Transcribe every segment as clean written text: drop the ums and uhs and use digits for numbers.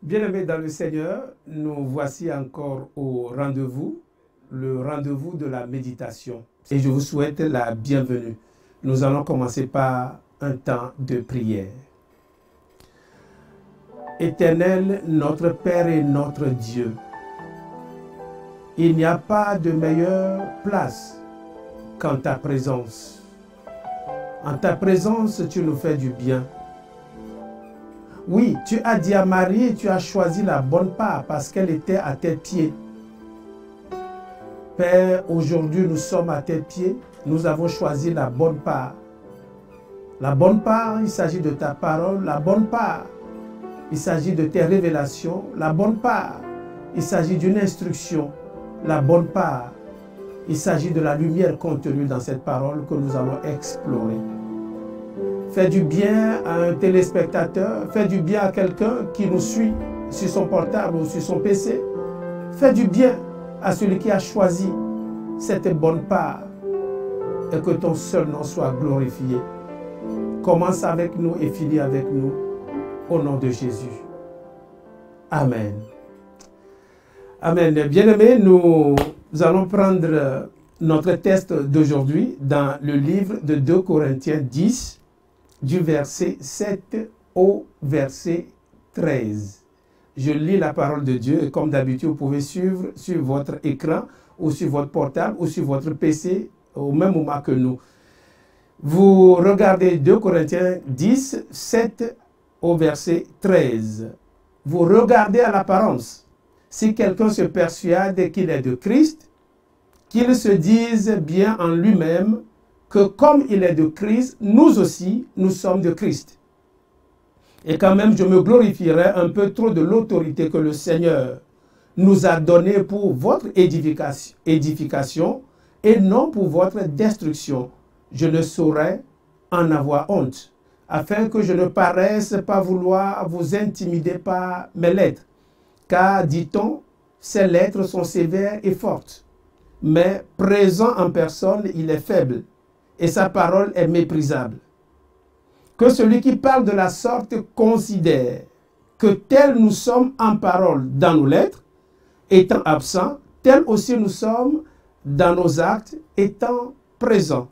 Bien-aimés dans le Seigneur, nous voici encore au rendez-vous, le rendez-vous de la méditation. Et je vous souhaite la bienvenue. Nous allons commencer par un temps de prière. Éternel, notre Père et notre Dieu, il n'y a pas de meilleure place qu'en ta présence. En ta présence, tu nous fais du bien. Oui, tu as dit à Marie, tu as choisi la bonne part parce qu'elle était à tes pieds. Père, aujourd'hui nous sommes à tes pieds, nous avons choisi la bonne part. La bonne part, il s'agit de ta parole. La bonne part, il s'agit de tes révélations. La bonne part, il s'agit d'une instruction. La bonne part, il s'agit de la lumière contenue dans cette parole que nous allons explorer. Fais du bien à un téléspectateur, fais du bien à quelqu'un qui nous suit sur son portable ou sur son PC. Fais du bien à celui qui a choisi cette bonne part et que ton seul nom soit glorifié. Commence avec nous et finis avec nous au nom de Jésus. Amen. Amen. Bien-aimés, nous allons prendre notre texte d'aujourd'hui dans le livre de 2 Corinthiens 10, du verset 7 au verset 13. Je lis la parole de Dieu et comme d'habitude, vous pouvez suivre sur votre écran ou sur votre portable ou sur votre PC au même moment que nous. Vous regardez 2 Corinthiens 10, 7 au verset 13. Vous regardez à l'apparence. Si quelqu'un se persuade qu'il est de Christ, qu'il se dise bien en lui-même que comme il est de Christ, nous aussi, nous sommes de Christ. Et quand même, je me glorifierai un peu trop de l'autorité que le Seigneur nous a donnée pour votre édification et non pour votre destruction. Je ne saurais en avoir honte, afin que je ne paraisse pas vouloir vous intimider par mes lettres. Car, dit-on, ces lettres sont sévères et fortes. Mais présent en personne, il est faible. Et sa parole est méprisable. Que celui qui parle de la sorte considère que tel nous sommes en parole dans nos lettres, étant absents, tel aussi nous sommes dans nos actes, étant présents.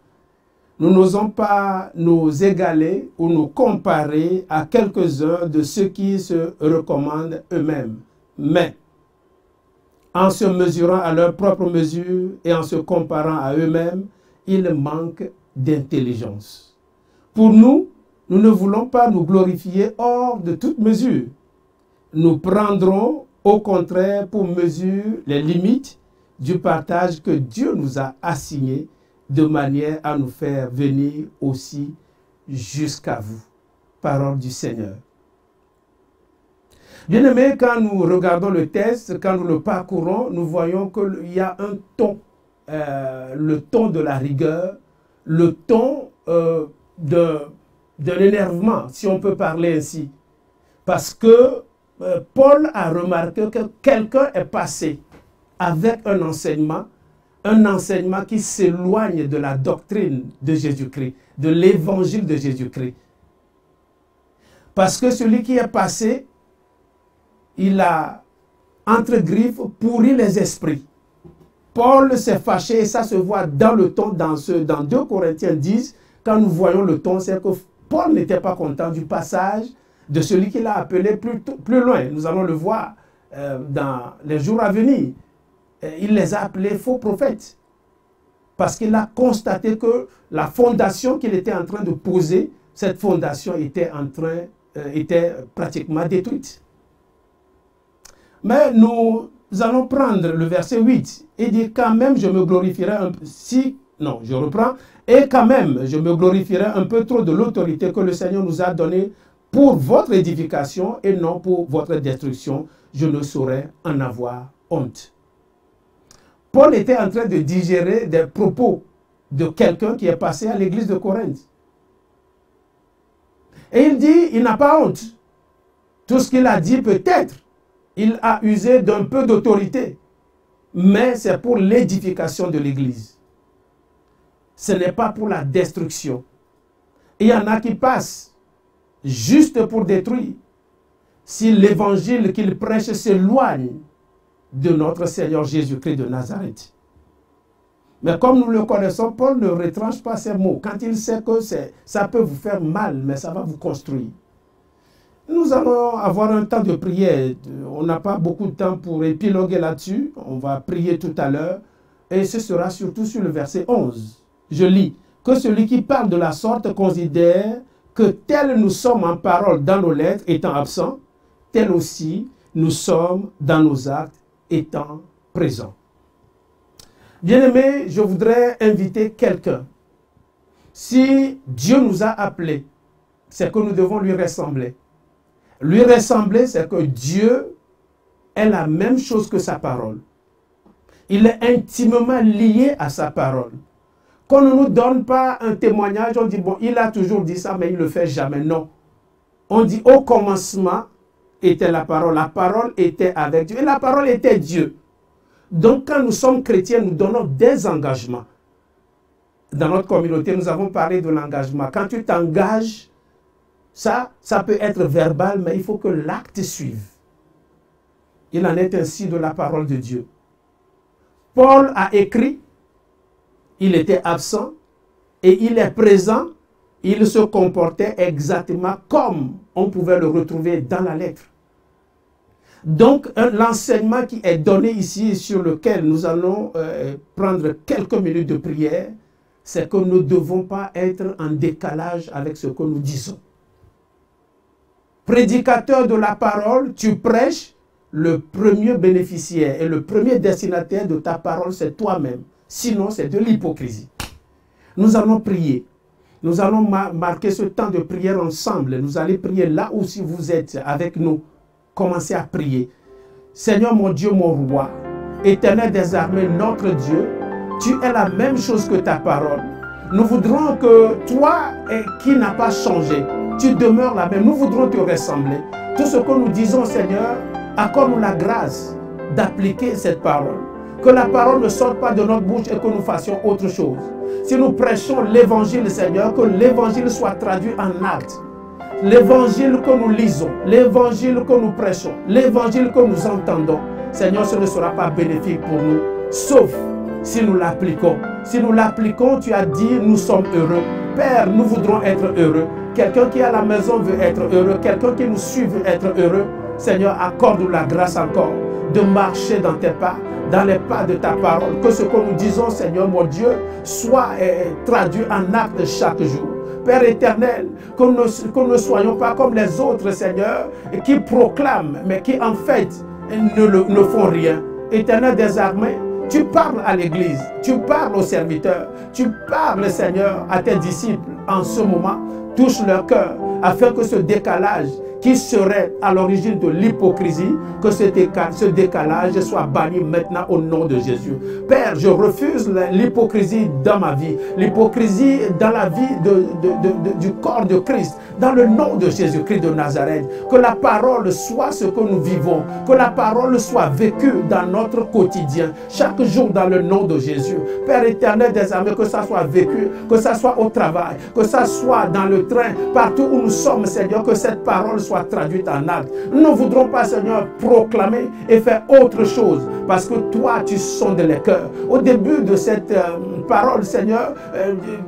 Nous n'osons pas nous égaler ou nous comparer à quelques-uns de ceux qui se recommandent eux-mêmes. Mais, en se mesurant à leur propre mesure et en se comparant à eux-mêmes, ils manquent d'intelligence. Pour nous, nous ne voulons pas nous glorifier hors de toute mesure. Nous prendrons au contraire pour mesure les limites du partage que Dieu nous a assigné de manière à nous faire venir aussi jusqu'à vous. Parole du Seigneur. Bien-aimés, quand nous regardons le texte, quand nous le parcourons, nous voyons qu'il y a un ton. Le ton de la rigueur, le ton de l'énervement, si on peut parler ainsi. Parce que Paul a remarqué que quelqu'un est passé avec un enseignement qui s'éloigne de la doctrine de Jésus-Christ, de l'évangile de Jésus-Christ. Parce que celui qui est passé, il a, entre griffes, pourri les esprits. Paul s'est fâché et ça se voit dans le ton, dans 2 Corinthiens 10, quand nous voyons le ton, c'est que Paul n'était pas content du passage de celui qu'il a appelé plus loin. Nous allons le voir dans les jours à venir. Il les a appelés faux prophètes. Parce qu'il a constaté que la fondation qu'il était en train de poser, cette fondation était pratiquement détruite. Mais nous allons prendre le verset 8 et dire quand même je me glorifierai un peu. Je reprends. Et quand même je me glorifierai un peu trop de l'autorité que le Seigneur nous a donnée pour votre édification et non pour votre destruction. Je ne saurais en avoir honte. Paul était en train de digérer des propos de quelqu'un qui est passé à l'église de Corinthe. Et il dit, il n'a pas honte. Tout ce qu'il a dit peut-être, il a usé d'un peu d'autorité, mais c'est pour l'édification de l'Église. Ce n'est pas pour la destruction. Il y en a qui passent juste pour détruire. si l'évangile qu'il prêche s'éloigne de notre Seigneur Jésus-Christ de Nazareth. Mais comme nous le connaissons, Paul ne retranche pas ses mots. Quand il sait que ça peut vous faire mal, mais ça va vous construire. Nous allons avoir un temps de prière. On n'a pas beaucoup de temps pour épiloguer là-dessus. On va prier tout à l'heure. Et ce sera surtout sur le verset 11. Je lis. Que celui qui parle de la sorte considère que tel nous sommes en parole dans nos lettres étant absents, tel aussi nous sommes dans nos actes étant présents. Bien-aimés, je voudrais inviter quelqu'un. Si Dieu nous a appelés, c'est que nous devons lui ressembler. Lui ressembler, c'est que Dieu est la même chose que sa parole. Il est intimement lié à sa parole. Qu'on ne nous donne pas un témoignage, on dit, bon, il a toujours dit ça, mais il ne le fait jamais. Non. On dit, au commencement était la parole était avec Dieu, et la parole était Dieu. Donc, quand nous sommes chrétiens, nous donnons des engagements. Dans notre communauté, nous avons parlé de l'engagement. Quand tu t'engages, ça peut être verbal, mais il faut que l'acte suive. Il en est ainsi de la parole de Dieu. Paul a écrit, il était absent, et il est présent, il se comportait exactement comme on pouvait le retrouver dans la lettre. Donc, l'enseignement qui est donné ici, sur lequel nous allons prendre quelques minutes de prière, c'est que nous ne devons pas être en décalage avec ce que nous disons. Prédicateur de la parole, tu prêches, le premier bénéficiaire et le premier destinataire de ta parole, c'est toi-même. Sinon, c'est de l'hypocrisie. Nous allons prier. Nous allons marquer ce temps de prière ensemble. Nous allons prier là où si vous êtes avec nous. Commencez à prier. Seigneur mon Dieu, mon roi, éternel des armées, notre Dieu, tu es la même chose que ta parole. Nous voudrons que toi, qui n'as pas changé, tu demeures la même. Nous voudrons te ressembler. Tout ce que nous disons, Seigneur, accorde-nous la grâce d'appliquer cette parole. Que la parole ne sorte pas de notre bouche et que nous fassions autre chose. Si nous prêchons l'évangile, Seigneur, que l'évangile soit traduit en actes. L'évangile que nous lisons, l'évangile que nous prêchons, l'évangile que nous entendons, Seigneur, ce ne sera pas bénéfique pour nous, sauf si nous l'appliquons. Si nous l'appliquons, tu as dit, nous sommes heureux. Père, nous voudrons être heureux. Quelqu'un qui est à la maison veut être heureux. Quelqu'un qui nous suit veut être heureux. Seigneur, accorde-nous la grâce encore de marcher dans tes pas, dans les pas de ta parole. Que ce que nous disons, Seigneur, mon Dieu, soit traduit en acte chaque jour. Père éternel, que nous ne soyons pas comme les autres, Seigneur, qui proclament, mais qui en fait ne font rien. Éternel des armées, tu parles à l'Église, tu parles aux serviteurs, tu parles, Seigneur, à tes disciples en ce moment. Touche leur cœur, afin que ce décalage qui serait à l'origine de l'hypocrisie, que ce décalage soit banni maintenant au nom de Jésus. Père, je refuse l'hypocrisie dans ma vie, l'hypocrisie dans la vie du corps de Christ, dans le nom de Jésus-Christ de Nazareth. Que la parole soit ce que nous vivons, que la parole soit vécue dans notre quotidien, chaque jour dans le nom de Jésus. Père éternel des armées, que ça soit vécu, que ça soit au travail, que ça soit dans le train, partout où nous sommes, Seigneur, que cette parole soit traduite en acte. Nous ne voudrons pas, Seigneur, proclamer et faire autre chose, parce que toi, tu sondes les cœurs. Au début de cette parole, Seigneur,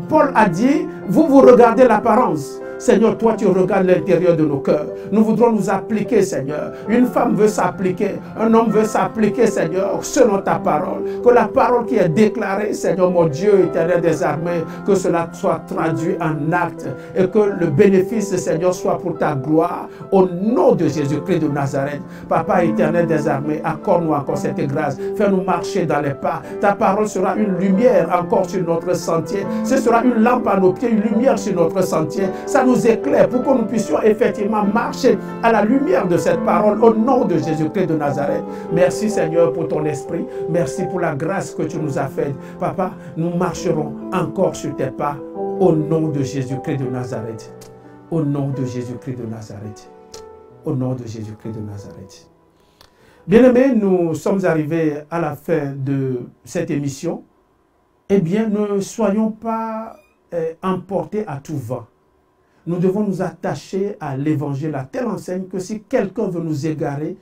Paul a dit, vous regardez l'apparence. Seigneur, toi, tu regardes l'intérieur de nos cœurs. Nous voudrons nous appliquer, Seigneur. Une femme veut s'appliquer, un homme veut s'appliquer, Seigneur, selon ta parole. Que la parole qui est déclarée, Seigneur, mon Dieu, éternel des armées, que cela soit traduit en acte et que le bénéfice, Seigneur, soit pour ta gloire, au nom de Jésus-Christ de Nazareth. Papa éternel des armées, accorde-nous encore cette grâce. Fais-nous marcher dans les pas. Ta parole sera une lumière encore sur notre sentier. Ce sera une lampe à nos pieds, une lumière sur notre sentier. Ça nous éclaire pour que nous puissions effectivement marcher à la lumière de cette parole au nom de Jésus-Christ de Nazareth. Merci Seigneur pour ton esprit. Merci pour la grâce que tu nous as faite. Papa, nous marcherons encore sur tes pas au nom de Jésus-Christ de Nazareth. Au nom de Jésus-Christ de Nazareth. Au nom de Jésus-Christ de Nazareth. Bien-aimés, nous sommes arrivés à la fin de cette émission. Eh bien, ne soyons pas emportés à tout vent. Nous devons nous attacher à l'évangile à telle enseigne que si quelqu'un veut nous égarer,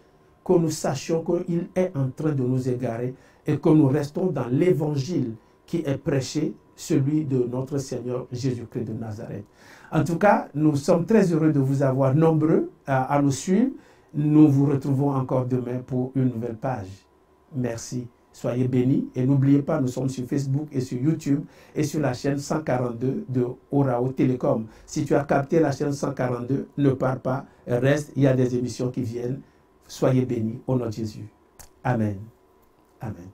que nous sachions qu'il est en train de nous égarer et que nous restons dans l'évangile qui est prêché, celui de notre Seigneur Jésus-Christ de Nazareth. En tout cas, nous sommes très heureux de vous avoir nombreux à nous suivre. Nous vous retrouvons encore demain pour une nouvelle page. Merci. Soyez bénis et n'oubliez pas, nous sommes sur Facebook et sur YouTube et sur la chaîne 142 de Orao Télécom. Si tu as capté la chaîne 142, ne pars pas, reste, il y a des émissions qui viennent. Soyez bénis au nom de Jésus. Amen. Amen.